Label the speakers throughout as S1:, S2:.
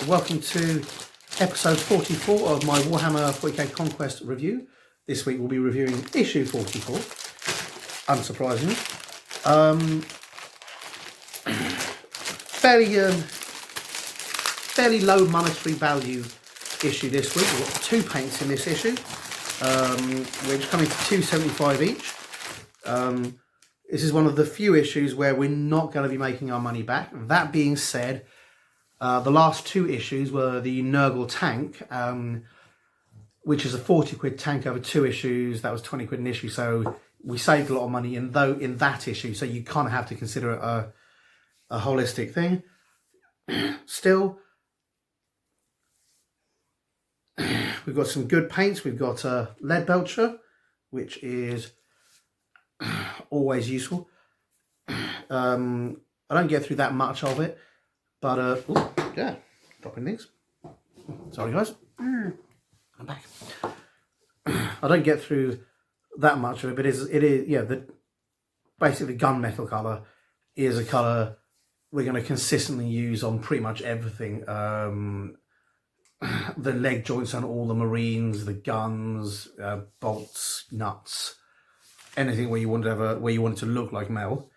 S1: welcome to episode 44 of my Warhammer 40k Conquest review. This week we'll be reviewing issue 44, unsurprisingly. Fairly low monetary value issue this week. We've got 2 paints in this issue, which are coming to $2.75 each. This is one of the few issues where we're not going to be making our money back. That being said, the last 2 issues were the Nurgle tank, which is a 40 quid tank over 2 issues. That was 20 quid an issue, so we saved a lot of money in that issue, so you kind of have to consider it a holistic thing. Still, we've got some good paints. We've got a lead belcher, which is always useful. I don't get through that much of it, but yeah, dropping things. Sorry guys, I'm back. I don't get through that much of it, but it is yeah, basically gunmetal colour is a colour we're going to consistently use on pretty much everything. The leg joints on all the Marines, the guns, bolts, nuts, anything where you want it to look like metal.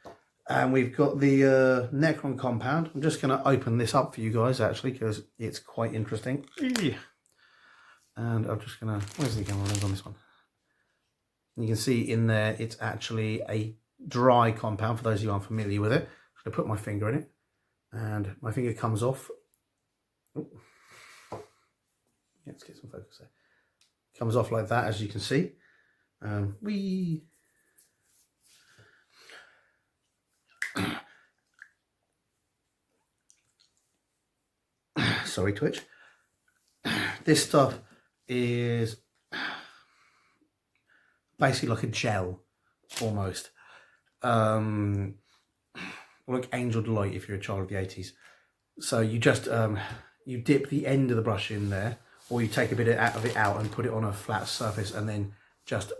S1: And we've got the Necron compound. I'm just going to open this up for you guys actually, because it's quite interesting. And I'm just going to, where's the camera lens on this one? You can see in there it's actually a dry compound for those of you who aren't familiar with it. I'm going to put my finger in it, and my finger comes off. Oh. Let's get some focus there. Comes off like that, as you can see. Sorry, Twitch. This stuff is basically like a gel, almost. Like Angel Delight if you're a child of the 80s. So you just you dip the end of the brush in there, or you take a bit of it out and put it on a flat surface, and then just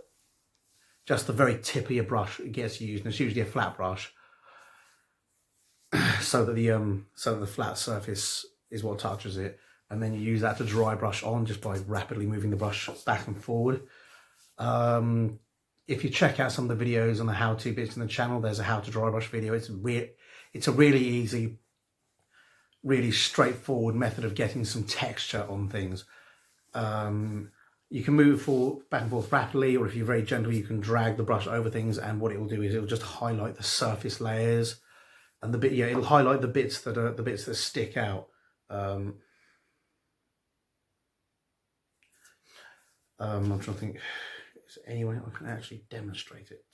S1: the very tip of your brush gets used, and it's usually a flat brush, so that the flat surface is what touches it, and then you use that to dry brush on just by rapidly moving the brush back and forward. If you check out some of the videos on the how-to bits in the channel, there's a how to dry brush video. It's a really easy, really straightforward method of getting some texture on things. You can move back and forth rapidly, or if you're very gentle, you can drag the brush over things, and what it will do is it will just highlight the surface layers, and it'll highlight the bits that stick out. I'm trying to think, is there any way I can actually demonstrate it?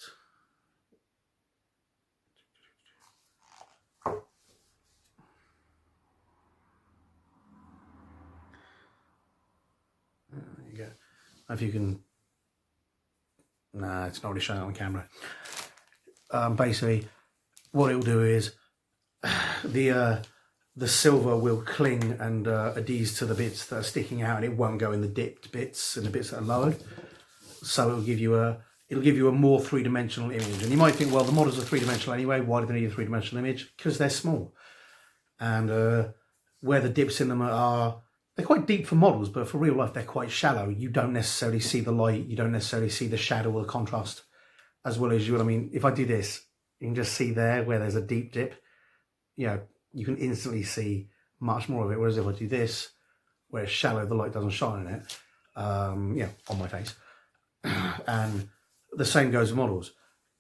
S1: There you go. If you can, nah, it's not really showing on camera. Basically, what it will do is the silver will cling and adhere to the bits that are sticking out, and it won't go in the dipped bits and the bits that are lowered. So it'll give you a more 3-dimensional image. And you might think, well, the models are 3-dimensional anyway. Why do they need a 3-dimensional image? Because they're small, and where the dips in them are, they're quite deep for models, but for real life they're quite shallow. You don't necessarily see the light, you don't necessarily see the shadow or the contrast as well as you would. I mean, if I do this, you can just see there where there's a deep dip. You know, you can instantly see much more of it. Whereas if I do this, where it's shallow, the light doesn't shine on it. Yeah, on my face. And the same goes with models.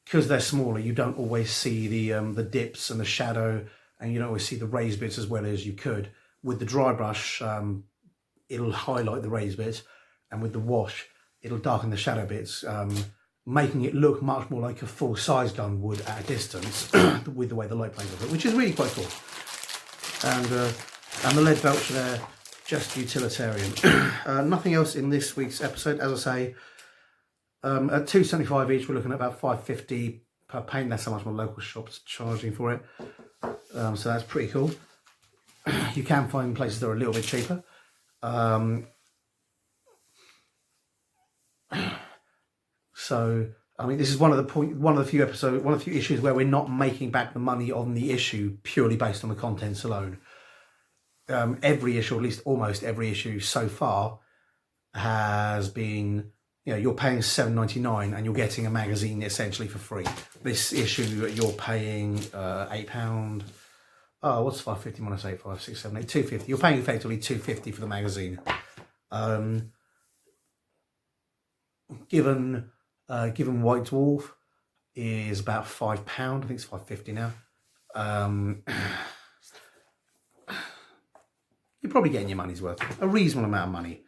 S1: Because they're smaller, you don't always see the dips and the shadow, and you don't always see the raised bits as well as you could. With the dry brush, it'll highlight the raised bits, and with the wash, it'll darken the shadow bits, making it look much more like a full-size gun would at a distance with the way the light plays with it, which is really quite cool. And the lead belcher there, just utilitarian. Nothing else in this week's episode. As I say, at $2.75 each, we're looking at about $5.50 per paint. That's how much my local shop's charging for it. So that's pretty cool. You can find places that are a little bit cheaper. So I mean, this is one of the few issues where we're not making back the money on the issue purely based on the contents alone. every issue, or at least almost every issue so far, has been, you're paying $7.99 and you're getting a magazine essentially for free. This issue you're paying £8. Oh, what's $5.50 when I say 5, 6, 7, 8, £2.50. You're paying effectively $2.50 for the magazine. Given White Dwarf is about £5. I think it's $5.50 now. You're probably getting your money's worth, a reasonable amount of money.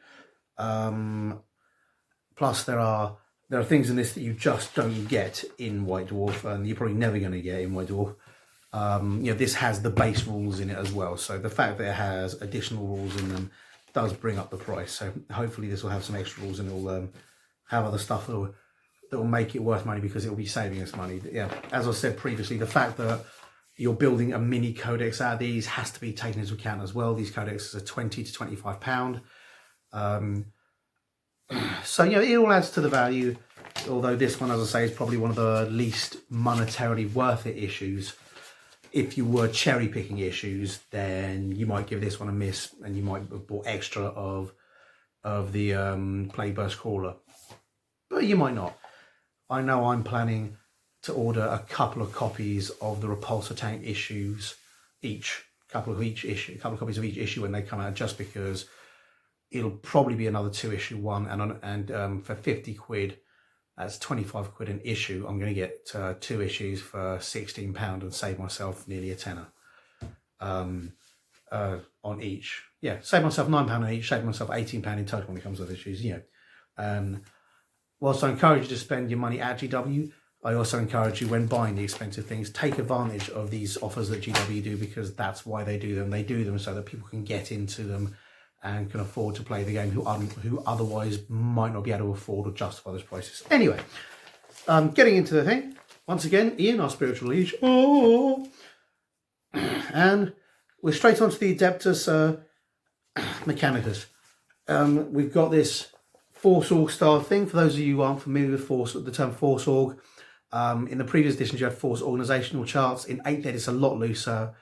S1: Plus, there are things in this that you just don't get in White Dwarf, and you're probably never going to get in White Dwarf. This has the base rules in it as well, so the fact that it has additional rules in them does bring up the price. So hopefully this will have some extra rules, and it will have other stuff that will make it worth money, because it will be saving us money. Yeah, as I said previously, the fact that you're building a mini codex out of these has to be taken into account as well. These codexes are £20 to £25. So it all adds to the value, although this one, as I say, is probably one of the least monetarily worth it issues. If you were cherry picking issues, then you might give this one a miss, and you might have bought extra of the Plague Burst Crawler, but you might not. I know I'm planning to order a couple of copies of the Repulsor Tank issues each, a couple of copies of each issue when they come out, just because it'll probably be another 2-issue one, and for 50 quid, that's 25 quid an issue. I'm going to get 2 issues for £16 and save myself nearly a tenner on each. Yeah, save myself £9 on each, save myself £18 in total when it comes to the issues. Whilst I encourage you to spend your money at GW, I also encourage you, when buying the expensive things, take advantage of these offers that GW do, because that's why they do them. They do them so that people can get into them and can afford to play the game who otherwise might not be able to afford or justify those prices. Anyway, getting into the thing, once again, Ian, our spiritual liege, and we're straight on to the Adeptus Mechanicus. We've got this Force Org style thing. For those of you who aren't familiar with the term Force Org, in the previous editions you had Force organizational charts. In 8th ed it's a lot looser.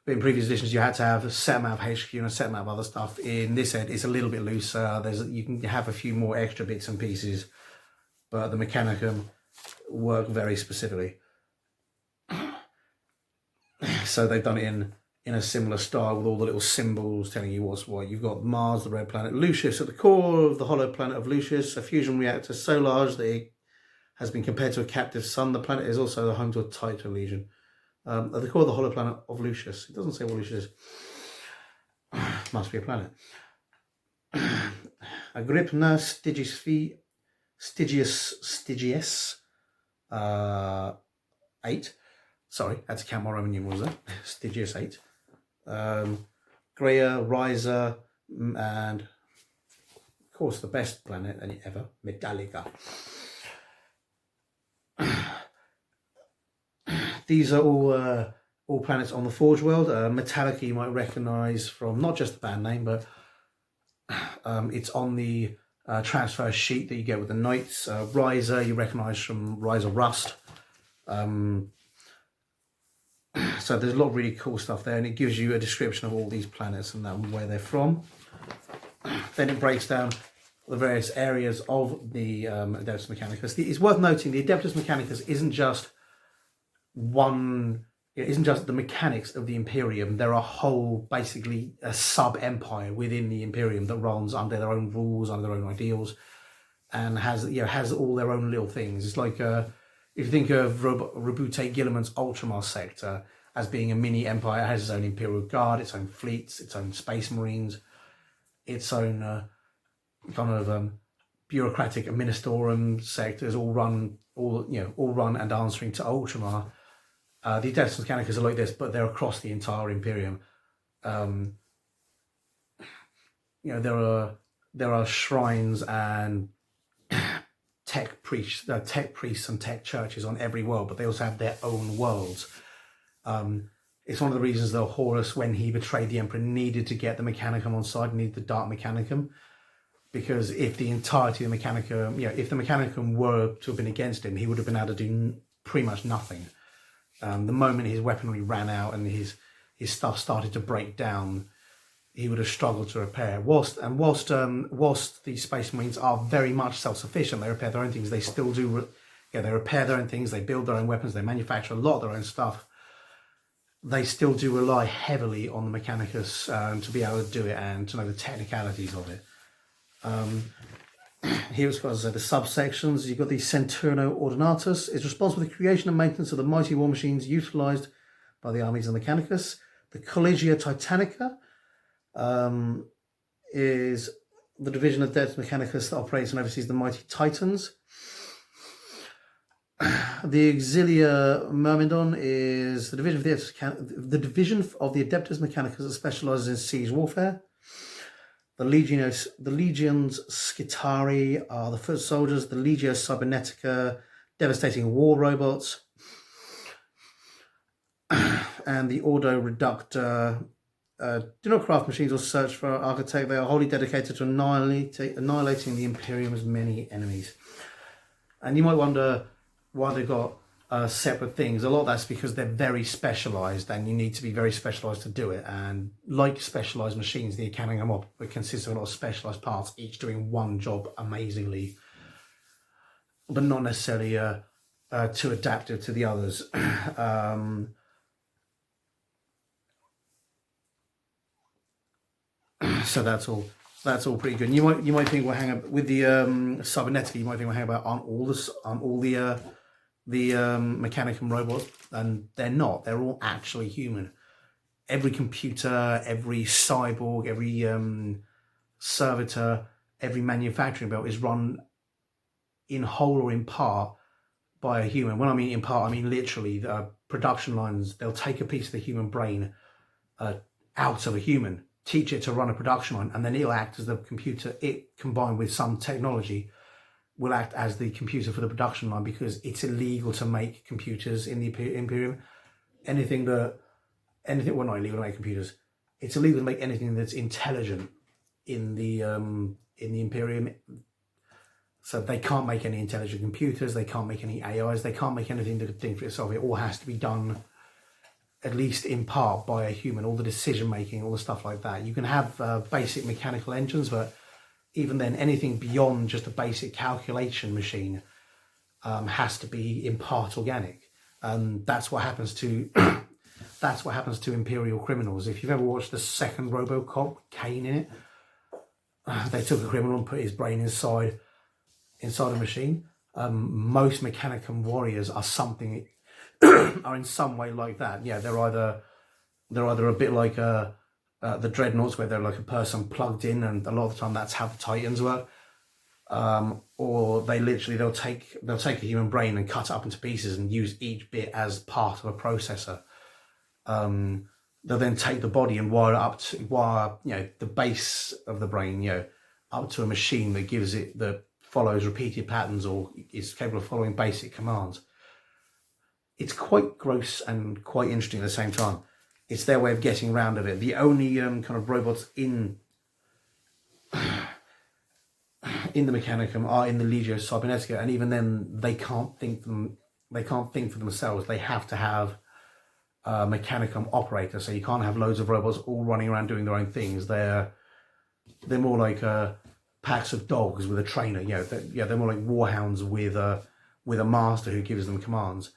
S1: But in previous editions you had to have a set amount of HQ and a set amount of other stuff. In this ed it's a little bit looser. You can have a few more extra bits and pieces, but the Mechanicum work very specifically. So they've done it in a similar style, with all the little symbols telling you what's what. You've got Mars, the red planet, Lucius at the core of the hollow planet of Lucius, a fusion reactor so large that it has been compared to a captive sun. The planet is also the home to a Titan legion. At the core of the hollow planet of Lucius. It doesn't say what Lucius is. Must be a planet. Agrippina Stygius 8. Sorry, I had to count my Roman numerals there. Stygius 8. Greya, Riser, and of course the best planet ever, Metallica. These are all planets on the Forge world. Metallica you might recognise from not just the band name, but it's on the transfer sheet that you get with the Knights. Riser you recognise from Riser Rust. So there's a lot of really cool stuff there, and it gives you a description of all these planets and where they're from. Then it breaks down the various areas of the Adeptus Mechanicus. It's worth noting the Adeptus Mechanicus isn't just the mechanics of the Imperium. There are basically a sub-empire within the Imperium that runs under their own rules, under their own ideals, and has all their own little things. It's like if you think of Rabute Guilliman's Ultramar sector as being a mini empire, it has its own Imperial Guard, its own fleets, its own Space Marines, its own kind of bureaucratic administorum sectors, all run and answering to Ultramar. The Adeptus Mechanicus are like this, but they're across the entire Imperium. There are shrines and tech priests and tech churches on every world, but they also have their own worlds. It's one of the reasons that Horus, when he betrayed the Emperor, needed to get the Mechanicum on side, needed the Dark Mechanicum, because if the entirety of the Mechanicum, if the Mechanicum were to have been against him, he would have been able to do pretty much nothing. The moment his weaponry ran out and his stuff started to break down, he would have struggled to repair. Whilst the Space Marines are very much self-sufficient, they repair their own things. They still do, they repair their own things. They build their own weapons. They manufacture a lot of their own stuff. They still do rely heavily on the Mechanicus to be able to do it and to know the technicalities of it. Here's got the subsections. You've got the Centurno Ordinatus. It's responsible for the creation and maintenance of the mighty war machines utilised by the armies of the Mechanicus. The Collegia Titanica is the division of Adeptus Mechanicus that operates and oversees the mighty Titans. The Auxilia Myrmidon is the division of the Adeptus Mechanicus that specialises in siege warfare. The legions Scitari are the foot soldiers. The Legio Cybernetica, devastating war robots. And the Ordo Reductor do not craft machines or search for architect. They are wholly dedicated to annihilating the Imperium's many enemies. And you might wonder why they've got separate things. A lot of that's because they're very specialised, and you need to be very specialised to do it. And like specialised machines, the Academy Mob consists of a lot of specialised parts, each doing one job amazingly, but not necessarily too adaptive to the others. So that's all pretty good. And you might think, well, hang up with the Cybernetica. You might think, well, hang about aren't all the Mechanicum robots? And they're not. They're all actually human. Every computer, every cyborg, every servitor, every manufacturing belt is run in whole or in part by a human. When I mean in part, I mean literally. The production lines, they'll take a piece of the human brain out of a human, teach it to run a production line, and then it'll act as the computer. It, combined with some technology, will act as the computer for the production line, because it's illegal to make computers in the Imperium. Well, not illegal to make computers. It's illegal to make anything that's intelligent in the Imperium. So they can't make any intelligent computers. They can't make any AIs. They can't make anything that could think for itself. It all has to be done, at least in part, by a human. All the decision making, all the stuff like that. You can have basic mechanical engines, but even then, anything beyond just a basic calculation machine has to be in part organic. That's what happens to Imperial criminals. If you've ever watched the second RoboCop with Kane in it, they took a criminal and put his brain inside a machine. Most Mechanicum warriors are in some way like that. Yeah, they're either a bit like the Dreadnoughts, where they're like a person plugged in, and a lot of the time that's how the Titans work. Or they'll take a human brain and cut it up into pieces and use each bit as part of a processor. They'll then take the body and wire the base of the brain, up to a machine that follows repeated patterns or is capable of following basic commands. It's quite gross and quite interesting at the same time. It's their way of getting around of it. The only kind of robots in the Mechanicum are in the Legio Cybernetica, and even then they can't think for themselves. They have to have a Mechanicum operator. So you can't have loads of robots all running around doing their own things. They're more like packs of dogs with a trainer. They're more like warhounds with a master who gives them commands.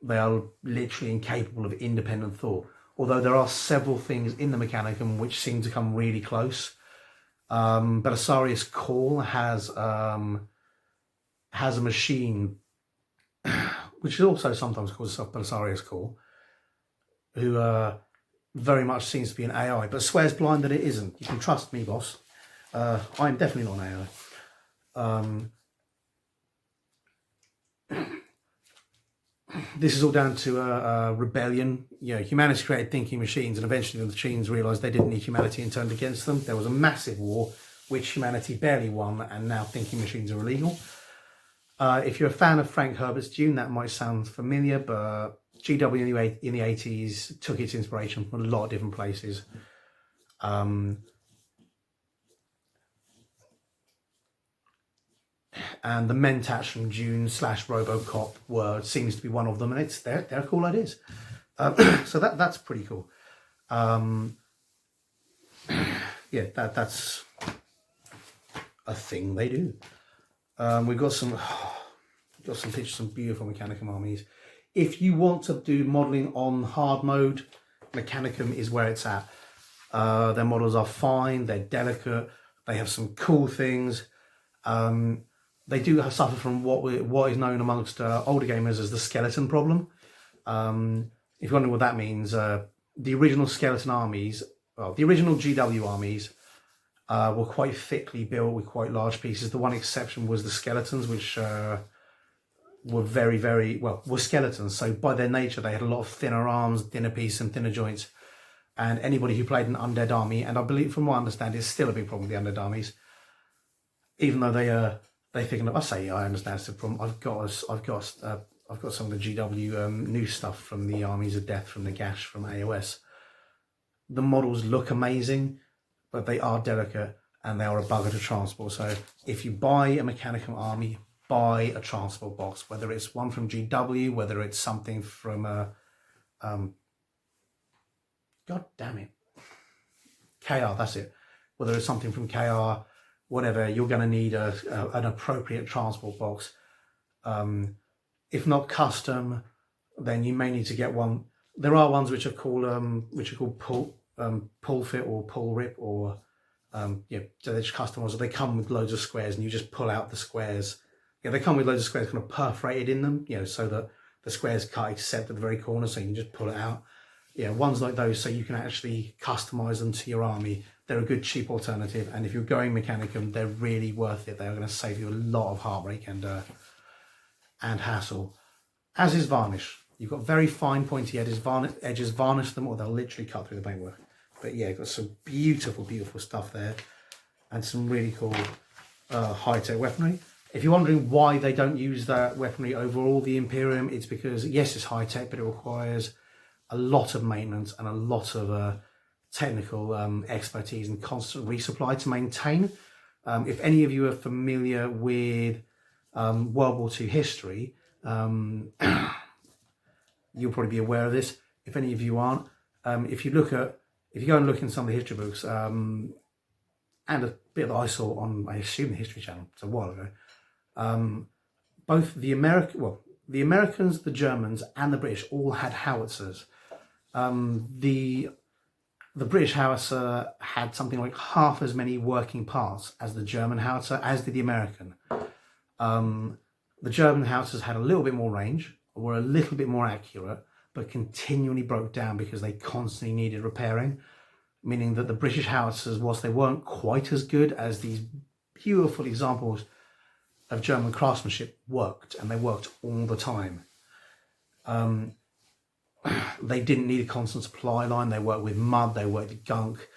S1: They are literally incapable of independent thought. Although there are several things in the Mechanicum which seem to come really close. Belisarius Call has a machine which is also sometimes called Belisarius Call, who very much seems to be an AI, but swears blind that it isn't. You can trust me, boss. I'm definitely not an AI. This is all down to a rebellion. Humanity created thinking machines, and eventually the machines realised they didn't need humanity and turned against them. There was a massive war, which humanity barely won, and now thinking machines are illegal. If you're a fan of Frank Herbert's Dune, that might sound familiar, but GW in the 80s took its inspiration from a lot of different places. And the Mentats from Dune / RoboCop seems to be one of them, and they're cool ideas. So that's pretty cool. yeah, that's a thing they do. We've got some pictures, some beautiful Mechanicum armies. If you want to do modelling on hard mode, Mechanicum is where it's at. Their models are fine, they're delicate, they have some cool things. They do suffer from what is known amongst older gamers as the skeleton problem. If you wonder what that means, the original skeleton armies, well, the original GW armies were quite thickly built with quite large pieces. The one exception was the skeletons, which were were skeletons. So by their nature, they had a lot of thinner arms, thinner pieces and thinner joints. And anybody who played an undead army, and I believe from what I understand, it's still a big problem with the undead armies, even though they thicken up. I understand it's a problem. I've got some of the GW new stuff from the Armies of Death, from the Gash, from AOS. The models look amazing, but they are delicate and they are a bugger to transport. So if you buy a Mechanicum army, buy a transport box, whether it's one from GW, whether it's something from God damn it, KR, that's it. Whether it's something from KR, whatever, you're going to need an appropriate transport box. If not custom, then you may need to get one. There are ones which are called pull fit or pull rip, or so they're just custom ones. So they come with loads of squares, and you just pull out the squares. Yeah, they come with loads of squares kind of perforated in them, so that the squares cut except at the very corner, so you can just pull it out. Yeah, ones like those, so you can actually customize them to your army. They're a good cheap alternative, and if you're going Mechanicum, they're really worth it. They're going to save you a lot of heartbreak and hassle. As is varnish. You've got very fine pointy edges. Varnish them, or they'll literally cut through the paintwork. But yeah, got some beautiful, beautiful stuff there, and some really cool high-tech weaponry. If you're wondering why they don't use that weaponry over all the Imperium, it's because yes, it's high-tech, but it requires a lot of maintenance and a lot of technical expertise and constant resupply to maintain. If any of you are familiar with World War II history, you'll probably be aware of this. If any of you aren't, if you go and look in some of the history books, and a bit that I saw on, I assume, the History Channel, it's a while ago, both the Americans, the Germans, and the British all had howitzers. The British howitzer had something like half as many working parts as the German howitzer, as did the American. The German howitzers had a little bit more range, were a little bit more accurate, but continually broke down because they constantly needed repairing, meaning that the British howitzers, whilst they weren't quite as good as these beautiful examples of German craftsmanship, worked, and they worked all the time. They didn't need a constant supply line. They worked with mud, they worked with gunk,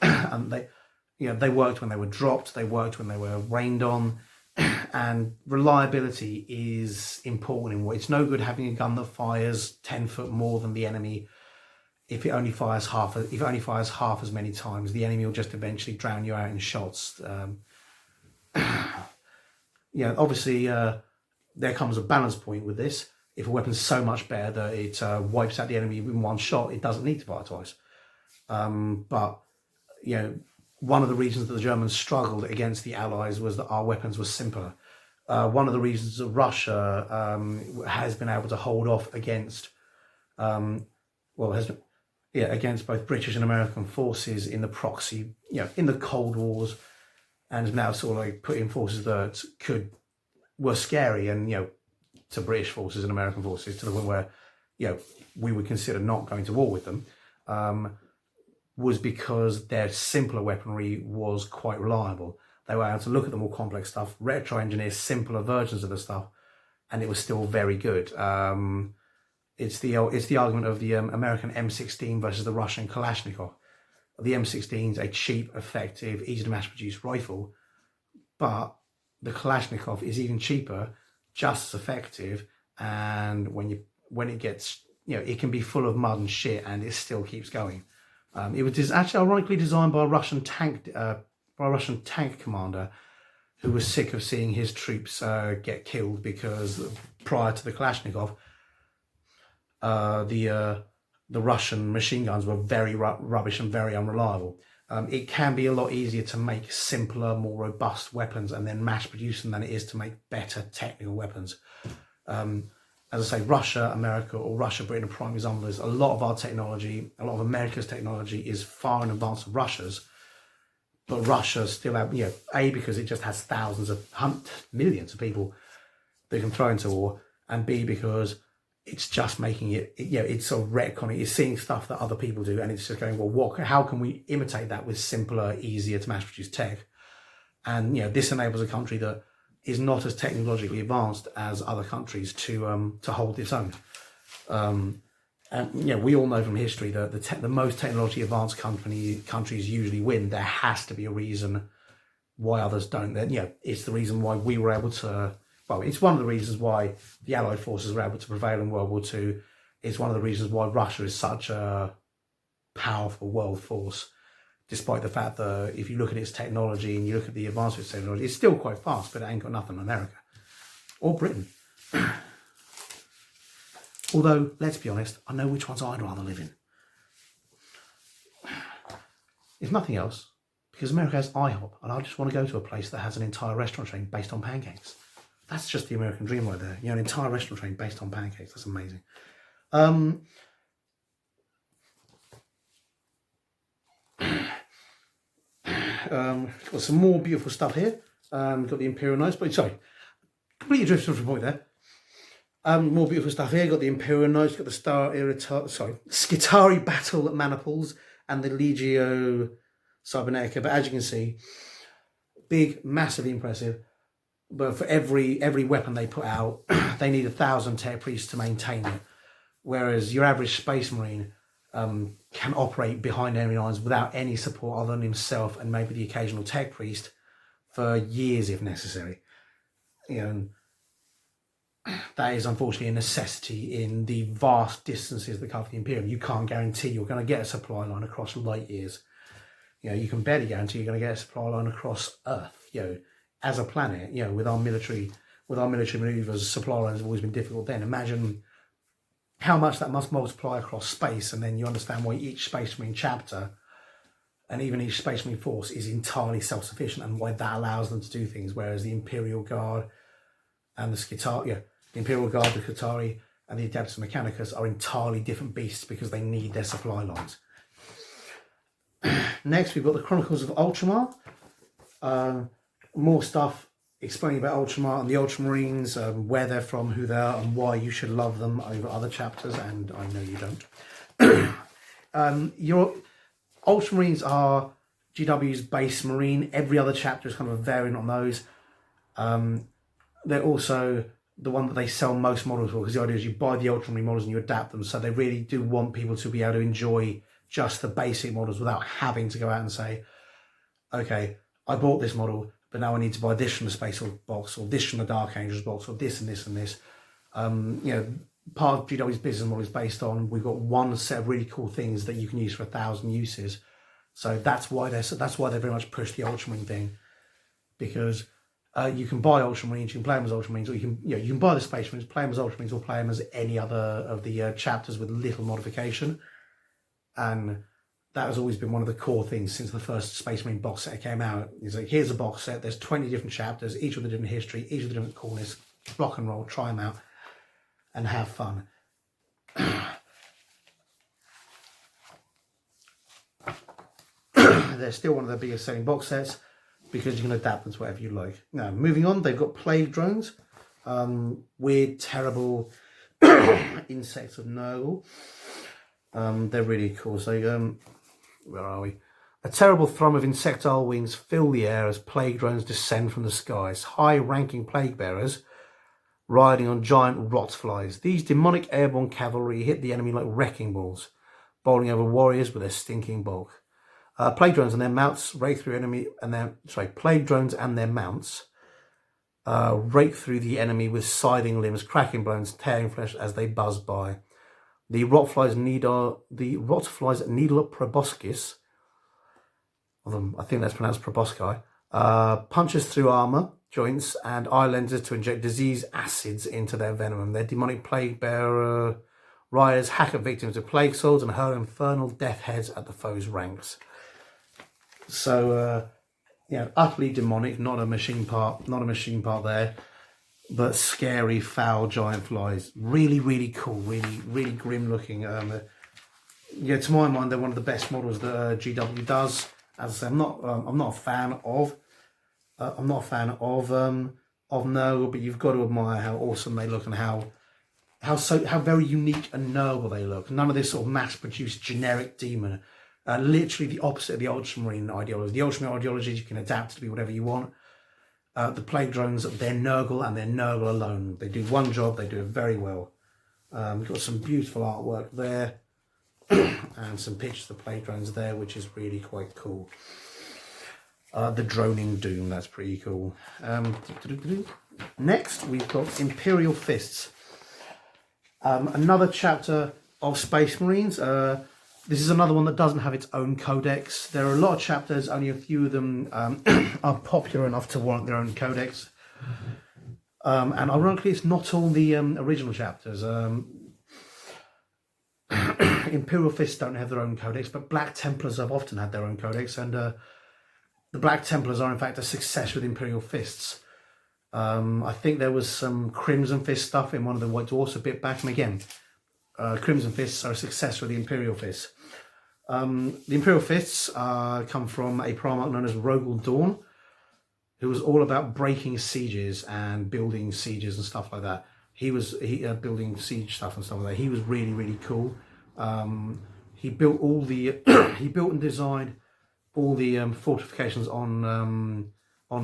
S1: and they worked when they were dropped, they worked when they were rained on, and reliability is important in war. It's no good having a gun that fires 10 foot more than the enemy if it only fires half as many times. The enemy will just eventually drown you out in shots. Obviously there comes a balance point with this. If a weapon's so much better that it wipes out the enemy in one shot, it doesn't need to fire twice. But one of the reasons that the Germans struggled against the Allies was that our weapons were simpler. One of the reasons that Russia has been able to hold off against, against both British and American forces in the proxy, in the Cold Wars, and now sort of like put in forces that were scary and to British forces and American forces, to the point where we would consider not going to war with them, was because their simpler weaponry was quite reliable. They were able to look at the more complex stuff, retro-engineer simpler versions of the stuff, and it was still very good. It's the argument of the American M16 versus the Russian Kalashnikov. The M16 is a cheap, effective, easy to mass produce rifle, but the Kalashnikov is even cheaper, just as effective, and when it gets, it can be full of mud and shit, and it still keeps going. It was actually ironically designed by a Russian tank commander who was sick of seeing his troops get killed, because prior to the Kalashnikov, the Russian machine guns were very rubbish and very unreliable. It can be a lot easier to make simpler, more robust weapons and then mass produce them than it is to make better technical weapons. As I say, Russia, America, or Russia, Britain, a prime example is a lot of our technology, a lot of America's technology is far in advance of Russia's. But Russia still have, A, because it just has thousands of millions of people they can throw into war, and B, because it's just making it, it's sort of retconning, it's seeing stuff that other people do, and it's just going, well, how can we imitate that with simpler, easier to mass produce tech? And, this enables a country that is not as technologically advanced as other countries to hold its own. And we all know from history that the most technologically advanced countries usually win. There has to be a reason why others don't. It's the reason why we were able to. Well, it's one of the reasons why the Allied forces were able to prevail in World War II. It's one of the reasons why Russia is such a powerful world force, despite the fact that if you look at its technology and you look at the advancement of its technology, it's still quite fast, but it ain't got nothing on America or Britain. Although, let's be honest, I know which ones I'd rather live in. If nothing else, because America has IHOP, and I just want to go to a place that has an entire restaurant chain based on pancakes. That's just the American dream right there. An entire restaurant chain based on pancakes. That's amazing. Got some more beautiful stuff here. Got the Imperial Knights, but sorry, completely drifted from the point there. More beautiful stuff here. Got the Imperial Knights, got the Skitari Battle Maniples and the Legio Cybernetica. But as you can see, big, massively impressive. But for every weapon they put out, they need 1,000 tech priests to maintain it. Whereas your average Space Marine can operate behind enemy lines without any support other than himself and maybe the occasional tech priest for years if necessary. That is unfortunately a necessity in the vast distances that cover the Imperium. You can't guarantee you're going to get a supply line across light years. You can barely guarantee you're going to get a supply line across Earth. As a planet, with our military maneuvers, supply lines have always been difficult. Then imagine how much that must multiply across space, and then you understand why each Space Marine chapter and even each Space Marine force is entirely self-sufficient, and why that allows them to do things. Whereas the Imperial Guard and the Skitari, the Imperial Guard, the Skitari, and the Adeptus Mechanicus are entirely different beasts because they need their supply lines. Next, we've got the Chronicles of Ultramar. More stuff explaining about Ultramar and the Ultramarines, where they're from, who they are, and why you should love them over other chapters, and I know you don't. Your Ultramarines are GW's base Marine. Every other chapter is kind of a variant on those. They're also the one that they sell most models for, because the idea is you buy the Ultramarine models and you adapt them, so they really do want people to be able to enjoy just the basic models without having to go out and say, okay, I bought this model, but now I need to buy this from the Space box, or this from the Dark Angels box, or this and this and this. Part of GW's business model is based on, we've got one set of really cool things that you can use for 1,000 uses. So that's why they very much push the Ultramarine thing, because you can buy Ultramarines, you can play them as Ultramarines, or you can buy the Space Marines, play them as Ultramarines, or play them as any other of the chapters with little modification. And that has always been one of the core things since the first Space Marine box set came out. It's like, here's a box set, there's 20 different chapters, each with a different history, each with a different coolness. Block and roll, try them out, and have fun. They're still one of the biggest selling box sets because you can adapt them to whatever you like. Now, moving on, they've got plague drones. Weird, terrible insects of Nurgle. They're really cool. So, where are we? A terrible thrum of insectile wings fill the air as plague drones descend from the skies. High-ranking plague bearers riding on giant rot flies. These demonic airborne cavalry hit the enemy like wrecking balls, bowling over warriors with their stinking bulk. Plague drones and their mounts rake through plague drones and their mounts rake through the enemy with scything limbs, cracking bones, tearing flesh as they buzz by. The rotflies needle proboscis, I think that's pronounced proboscis, punches through armor, joints, and eye lenses to inject disease acids into their venom. Their demonic plague bearer riders hack at victims with plague swords and hurl infernal death heads at the foe's ranks. So utterly demonic, not a machine part there, but scary, foul giant flies. Really, really cool, really, really grim looking. To my mind, they're one of the best models that GW does. As I say, I'm not a fan of Nurgle, but you've got to admire how awesome they look and how very unique and Nurgle they look. None of this sort of mass-produced generic demon. Literally the opposite of the Ultramarine ideology. The Ultramarine ideology, you can adapt to be whatever you want. The Plague Drones, they're Nurgle and they're Nurgle alone. They do one job, they do it very well. We've got some beautiful artwork there and some pictures of the Plague Drones there, which is really quite cool. The Droning Doom, that's pretty cool. Next, we've got Imperial Fists. Another chapter of Space Marines. This is another one that doesn't have its own codex. There are a lot of chapters, only a few of them are popular enough to warrant their own codex. And ironically, it's not all the original chapters. Imperial Fists don't have their own codex, but Black Templars have often had their own codex, and the Black Templars are in fact a success with Imperial Fists. I think there was some Crimson Fist stuff in one of the White Dwarfs a bit back, and again, Crimson Fists are a success with the Imperial Fists. The Imperial Fists come from a Primarch known as Rogel Dawn, who was all about breaking sieges and building sieges and stuff like that. He building siege stuff and stuff like that. He was really, really cool. He built all the he built and designed all the fortifications on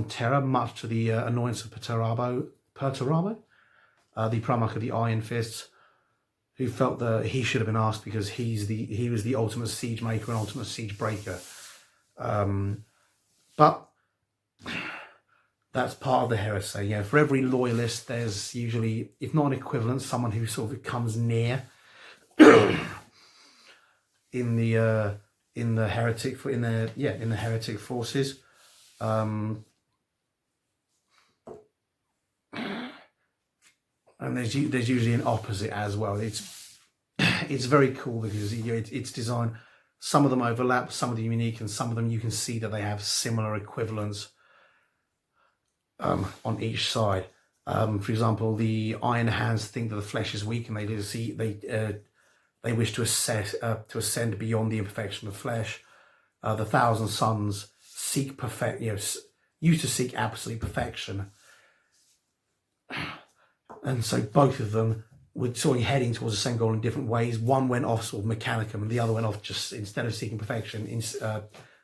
S1: Terra, much to the annoyance of Perturabo, the Primarch of the Iron Fists, who felt that he should have been asked because he was the ultimate siege maker and ultimate siege breaker. But that's part of the heresy. For every loyalist, there's usually, if not an equivalent, someone who sort of comes near in the heretic forces. And there's usually an opposite as well. It's very cool because it's designed. Some of them overlap, some of them are unique, and some of them you can see that they have similar equivalents on each side. For example, the Iron Hands think that the flesh is weak, and they wish to ascend beyond the imperfection of flesh. The Thousand Sons seek used to seek absolute perfection. And so both of them were sort of heading towards the same goal in different ways. One went off sort of mechanicum, and the other went off just, instead of seeking perfection,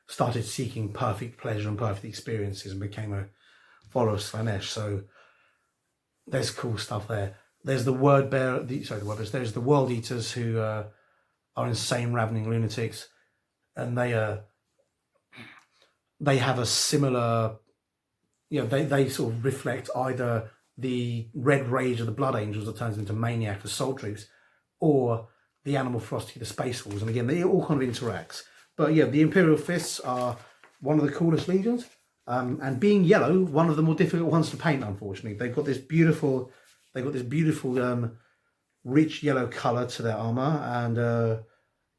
S1: started seeking perfect pleasure and perfect experiences and became a follower of Slanesh. So there's cool stuff there. There's the there's the World Eaters who are insane, ravening lunatics, and they have a similar, they sort of reflect either the red rage of the Blood Angels that turns into maniac assault troops, or the Animal Ferocity, the Space Wolves. And again, they all kind of interacts. But yeah, the Imperial Fists are one of the coolest legions. And being yellow, one of the more difficult ones to paint, unfortunately. They've got this beautiful rich yellow colour to their armour, and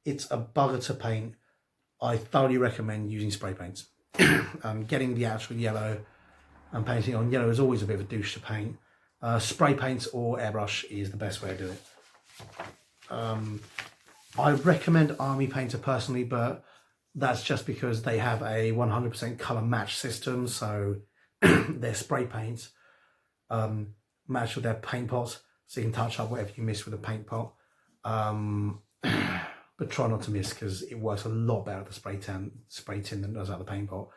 S1: it's a bugger to paint. I thoroughly recommend using spray paints. Getting the actual yellow and painting on yellow is always a bit of a douche to paint. Spray paints or airbrush is the best way to do it. I recommend Army Painter personally, but that's just because they have a 100% colour match system, so their spray paints match with their paint pots, so you can touch up whatever you miss with a paint pot. But try not to miss, because it works a lot better at the spray tin than it does at the paint pot.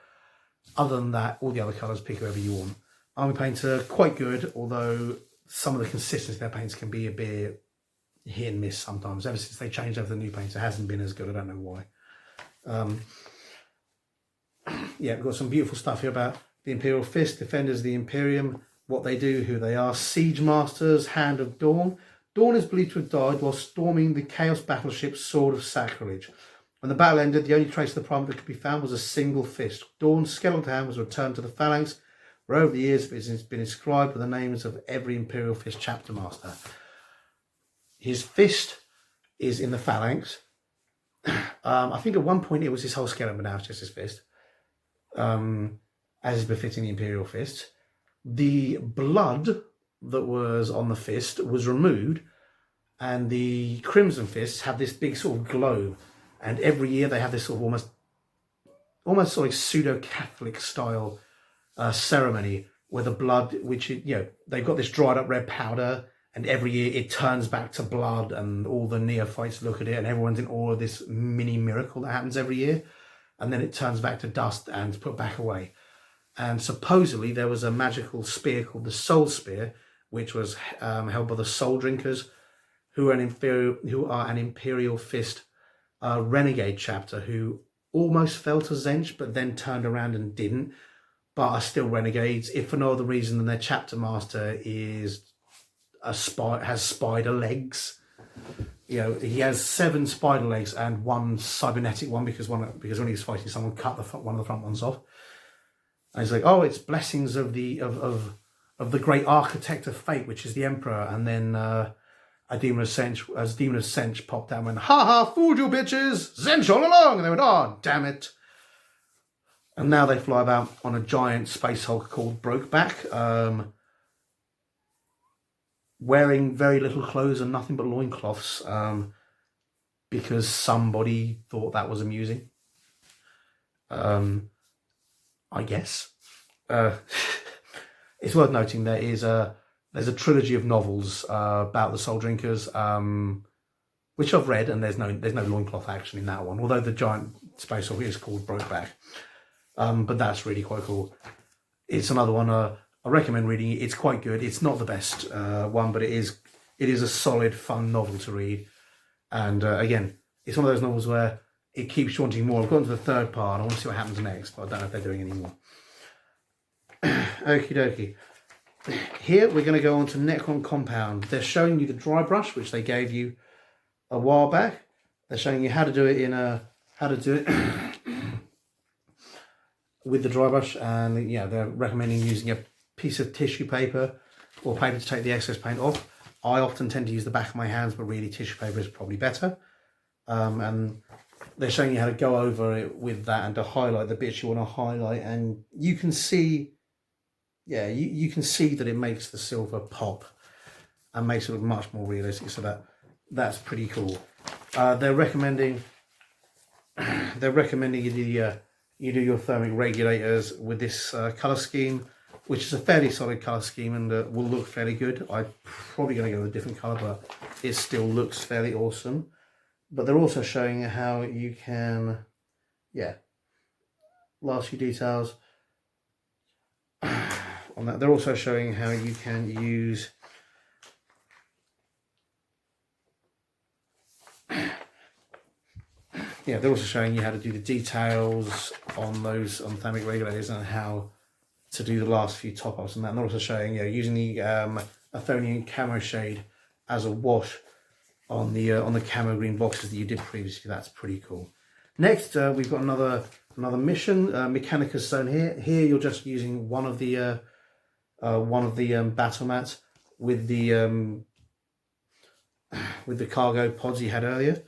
S1: Other than that, all the other colours, pick whoever you want. Army Painter, quite good, although some of the consistency of their paints can be a bit hit and miss sometimes. Ever since they changed over the new paints, it hasn't been as good. I don't know why. We've got some beautiful stuff here about the Imperial Fist, Defenders of the Imperium, what they do, who they are. Siege Masters, Hand of Dawn. Dawn is believed to have died while storming the Chaos battleship Sword of Sacrilege. When the battle ended, the only trace of the Primarch that could be found was a single fist. Dawn's skeletal hand was returned to the Phalanx, where over the years it has been inscribed with the names of every Imperial Fist chapter master. His fist is in the Phalanx. I think at one point it was his whole skeleton, but now it's just his fist. as is befitting the Imperial Fist. The blood that was on the fist was removed, and the Crimson Fists have this big sort of globe, and every year they have this sort of almost sort of pseudo-Catholic style ceremony where the blood, which they've got this dried up red powder, and every year it turns back to blood, and all the neophytes look at it, and everyone's in awe of this mini miracle that happens every year, and then it turns back to dust and put back away. And supposedly there was a magical spear called the Soul Spear, which was held by the Soul Drinkers, who are an Imperial Fist renegade chapter who almost fell to Zench, but then turned around and didn't, but are still renegades, if for no other reason than their chapter master is has spider legs. He has 7 spider legs and 1 cybernetic one because when he was fighting someone, cut one of the front ones off. And he's like, oh, it's blessings of the great architect of fate, which is the Emperor. And then a demon of Zench popped out and went, ha ha, fooled you bitches, Zench all along. And they went, oh, damn it. And now they fly about on a giant space hulk called Brokeback, wearing very little clothes and nothing but loincloths, because somebody thought that was amusing. I guess. It's worth noting there's a trilogy of novels about the Soul Drinkers, which I've read, and there's no loincloth action in that one, although the giant space hulk is called Brokeback. But that's really quite cool. It's another one I recommend reading. It's quite good. It's not the best one, but it is a solid, fun novel to read. And again, it's one of those novels where it keeps you wanting more. I've gotten to the 3rd part. I want to see what happens next, but I don't know if they're doing any more. Okie dokie. Here we're going to go on to Necron Compound. They're showing you the dry brush, which they gave you a while back. They're showing you how to do it with the dry brush, and they're recommending using a piece of tissue paper or paper to take the excess paint off. I often tend to use the back of my hands, but really tissue paper is probably better. And they're showing you how to go over it with that and to highlight the bits you want to highlight, and you can see, you can see that it makes the silver pop and makes it look much more realistic. So that's pretty cool. They're recommending you do your thermic regulators with this colour scheme, which is a fairly solid colour scheme and will look fairly good. I'm probably going to go with a different colour, but it still looks fairly awesome. But they're also showing how you can, last few details on that. They're also showing how you can use they're also showing you how to do the details on thermic regulators and how to do the last few top-ups and that. And they're also showing using the Athonian camo shade as a wash on the camo green boxes that you did previously. That's pretty cool. Next, we've got another mission, Mechanicus Zone. Here you're just using one of the battle mats with the cargo pods you had earlier.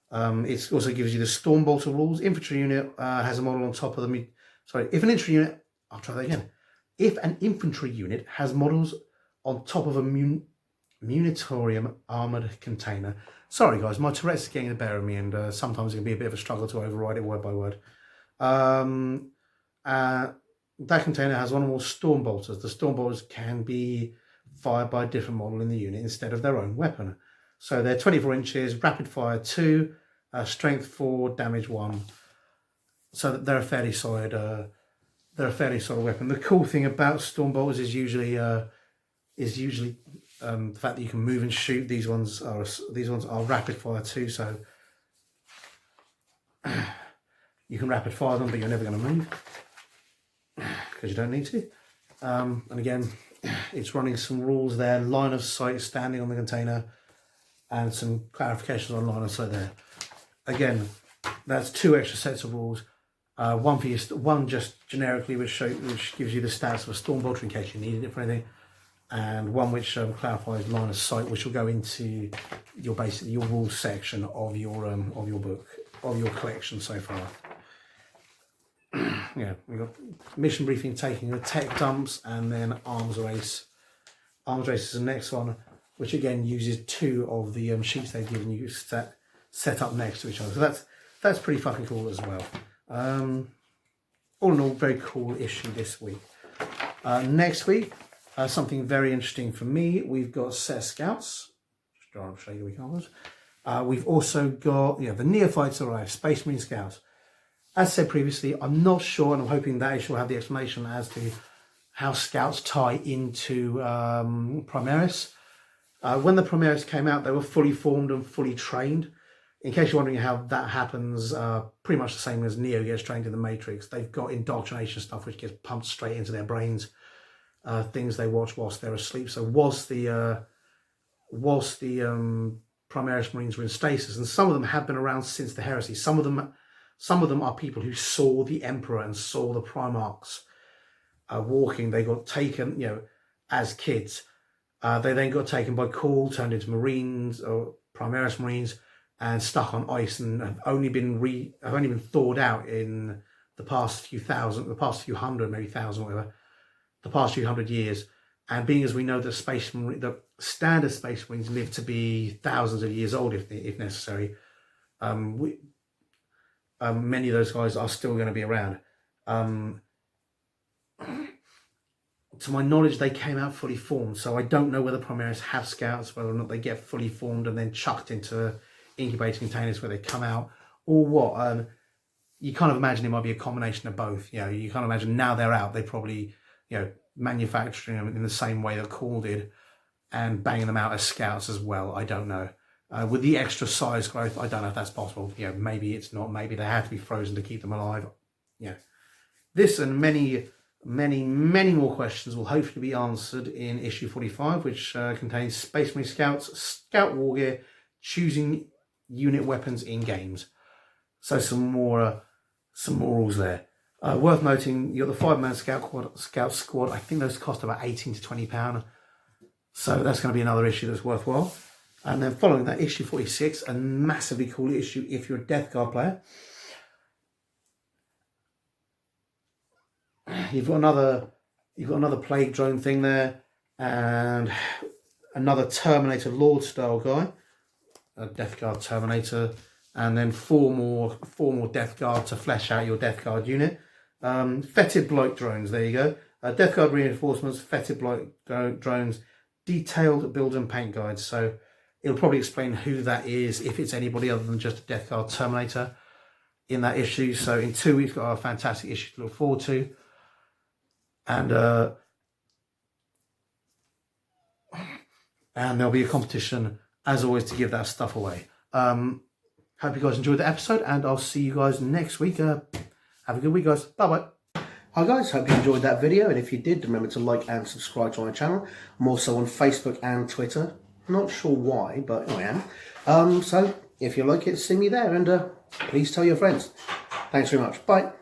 S1: It also gives you the Storm Bolter rules. Infantry unit has a model on top of the... if an infantry unit... I'll try that again. If an infantry unit has models on top of a Munitorium armoured container... Sorry guys, my Tourette's is getting the better of me, and sometimes it can be a bit of a struggle to override it word by word. That container has one or more Storm Bolters. The Storm Bolters can be fired by a different model in the unit instead of their own weapon. So they're 24 inches, rapid fire 2, strength 4, damage 1. So they're a fairly solid. They're a fairly solid weapon. The cool thing about Storm Bolters is usually the fact that you can move and shoot. These ones are rapid fire 2, so you can rapid fire them, but you're never going to move because you don't need to. And again, it's running some rules there: line of sight, standing on the container, and some clarifications on line of sight there. Again, that's 2 extra sets of rules. One just generically which gives you the stats of a Storm Bolter in case you needed it for anything, and one which clarifies line of sight, which will go into your rules section of your book, of your collection so far. yeah, we've got mission briefing taking the tech dumps, and then arms race. Arms race is the next one, which again uses 2 of the sheets they've given you set up next to each other. So that's pretty fucking cool as well. All in all, very cool issue this week. Next week, something very interesting for me. We've got a set of scouts. I'll show you the colours. We've also got the neophytes arrive, Space Marine Scouts. As said previously, I'm not sure, and I'm hoping that issue will have the explanation as to how scouts tie into Primaris. When the Primaris came out, they were fully formed and fully trained. In case you're wondering how that happens, pretty much the same as Neo gets trained in the Matrix. They've got indoctrination stuff which gets pumped straight into their brains, things they watch whilst they're asleep. So whilst the Primaris Marines were in stasis, and some of them have been around since the Heresy. Some of them are people who saw the Emperor and saw the Primarchs walking. They got taken, as kids. They then got taken by call, turned into Marines or Primaris Marines, and stuck on ice, and have only been thawed out in the past few hundred, maybe thousand, whatever, the past few hundred years. And being as we know that the standard Space Marines live to be thousands of years old if necessary, many of those guys are still going to be around. To my knowledge, they came out fully formed, so I don't know whether Primaris have scouts, whether or not they get fully formed and then chucked into incubator containers where they come out, or what. You kind of imagine it might be a combination of both. You kind of imagine now they're out, they probably, manufacturing them in the same way that Call did and banging them out as scouts as well. I don't know. With the extra size growth, I don't know if that's possible. Maybe it's not. Maybe they had to be frozen to keep them alive. This and many more questions will hopefully be answered in issue 45, which contains Space Marine Scouts, Scout War Gear, choosing unit weapons in games. So some more rules there. Worth noting, you got the 5-man scout squad. I think those cost about £18 to £20. So that's going to be another issue that's worthwhile. And then following that, issue 46, a massively cool issue if you're a Death Guard player. You've got another plague drone thing there, and another Terminator Lord style guy, a Death Guard Terminator, and then four more Death Guard to flesh out your Death Guard unit. Fetid Blight drones, there you go. Death Guard reinforcements, Fetid Blight drones, detailed build and paint guides. So it'll probably explain who that is, if it's anybody other than just a Death Guard Terminator in that issue. So in 2 weeks, we've got a fantastic issue to look forward to. And there'll be a competition, as always, to give that stuff away. Hope you guys enjoyed the episode, and I'll see you guys next week. Have a good week, guys. Bye-bye. Hi, guys. Hope you enjoyed that video, and if you did, remember to like and subscribe to my channel. I'm also on Facebook and Twitter. Not sure why, but I am. So if you like it, see me there, and please tell your friends. Thanks very much. Bye.